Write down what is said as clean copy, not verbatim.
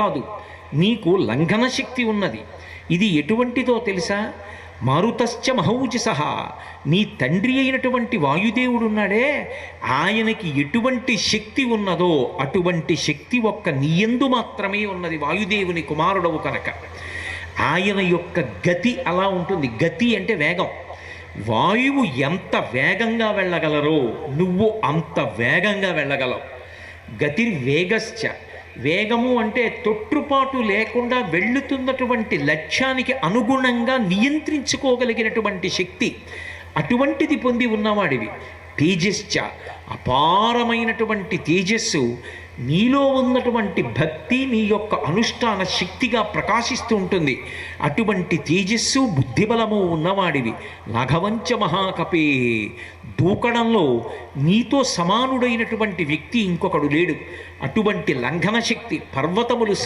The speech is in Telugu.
కాదు, నీకు లంఘన శక్తి ఉన్నది. ఇది ఎటువంటిదో తెలుసా? మారుతశ్చ మహౌజసః, నీ తండ్రి అయినటువంటి వాయుదేవుడున్నాడే, ఆయనకి ఎటువంటి శక్తి ఉన్నదో అటువంటి శక్తి ఒక్క నీయందు మాత్రమే ఉన్నది. వాయుదేవుని కుమారుడవు కనుక ఆయన యొక్క గతి అలా ఉంటుంది. గతి అంటే వేగం. వాయువు ఎంత వేగంగా వెళ్ళగలరో నువ్వు అంత వేగంగా వెళ్ళగలవు. గతి వేగశ్చ, వేగము అంటే తొట్టుపాటు లేకుండా వెళ్ళుతున్నటువంటి లక్ష్యానికి అనుగుణంగా నియంత్రించుకోగలిగినటువంటి శక్తి, అటువంటిది పొంది ఉన్నవాడివి. తేజశ్చ, అపారమైనటువంటి తేజస్సు నీలో ఉన్నటువంటి భక్తి నీ యొక్క అనుష్ఠాన శక్తిగా ప్రకాశిస్తూ ఉంటుంది. అటువంటి తేజస్సు బుద్ధిబలము ఉన్నవాడివి. లాఘవంచ మహాకపే, దూకడంలో నీతో సమానుడైనటువంటి వ్యక్తి ఇంకొకడు లేడు. అటువంటి లంఘన శక్తి, పర్వతములు